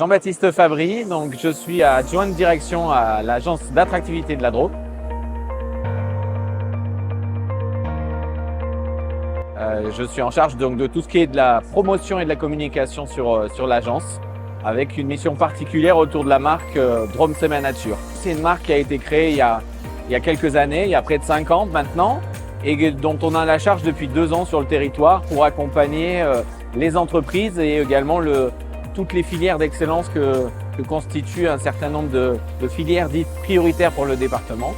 Jean-Baptiste Fabry, donc je suis adjoint de direction à l'agence d'attractivité de la Drôme. Je suis en charge donc de tout ce qui est de la promotion et de la communication sur l'agence, avec une mission particulière autour de la marque Drôme C'est Ma Nature. C'est une marque qui a été créée il y a quelques années, il y a près de 5 ans maintenant, et dont on a la charge depuis 2 ans sur le territoire pour accompagner les entreprises et également toutes les filières d'excellence que constituent un certain nombre de filières dites prioritaires pour le département.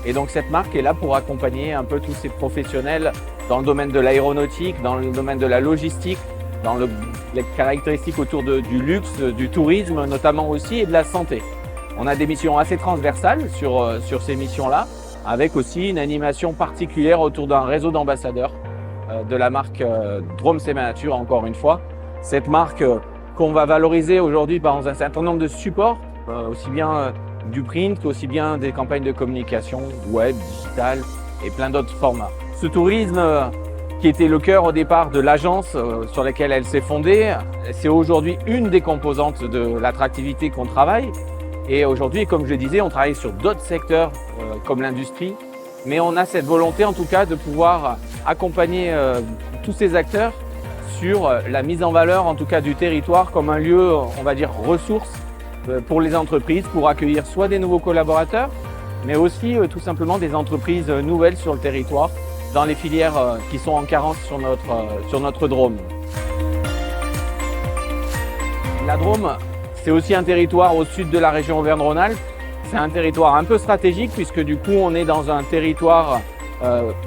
Et donc cette marque est là pour accompagner un peu tous ces professionnels dans le domaine de l'aéronautique, dans le domaine de la logistique, dans les caractéristiques autour du luxe, du tourisme notamment aussi et de la santé. On a des missions assez transversales sur ces missions-là, avec aussi une animation particulière autour d'un réseau d'ambassadeurs de la marque Drôme C'est Ma Nature, encore une fois. Cette marque qu'on va valoriser aujourd'hui dans un certain nombre de supports, aussi bien du print, aussi bien des campagnes de communication, web, digital et plein d'autres formats. Ce tourisme qui était le cœur au départ de l'agence sur laquelle elle s'est fondée, c'est aujourd'hui une des composantes de l'attractivité qu'on travaille. Et aujourd'hui, comme je le disais, on travaille sur d'autres secteurs comme l'industrie, mais on a cette volonté en tout cas de pouvoir accompagner tous ces acteurs sur la mise en valeur en tout cas du territoire comme un lieu, on va dire, ressource pour les entreprises, pour accueillir soit des nouveaux collaborateurs, mais aussi tout simplement des entreprises nouvelles sur le territoire, dans les filières qui sont en carence sur notre Drôme. La Drôme, c'est aussi un territoire au sud de la région Auvergne-Rhône-Alpes. C'est un territoire un peu stratégique puisque du coup on est dans un territoire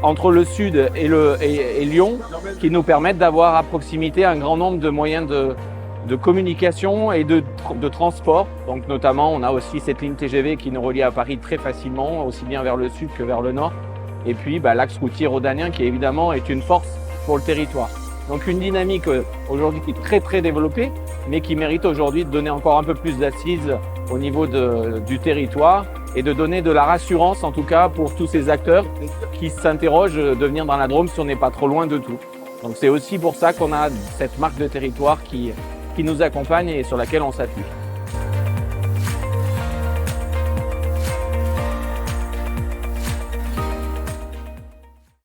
entre le sud et Lyon qui nous permettent d'avoir à proximité un grand nombre de moyens de communication et de transport. Donc notamment on a aussi cette ligne TGV qui nous relie à Paris très facilement, aussi bien vers le sud que vers le nord. Et puis l'axe routier rhodanien qui évidemment est une force pour le territoire. Donc une dynamique aujourd'hui qui est très développée, mais qui mérite aujourd'hui de donner encore un peu plus d'assises au niveau du territoire et de donner de la rassurance en tout cas pour tous ces acteurs qui s'interrogent de venir dans la Drôme si on n'est pas trop loin de tout. Donc c'est aussi pour ça qu'on a cette marque de territoire qui nous accompagne et sur laquelle on s'appuie.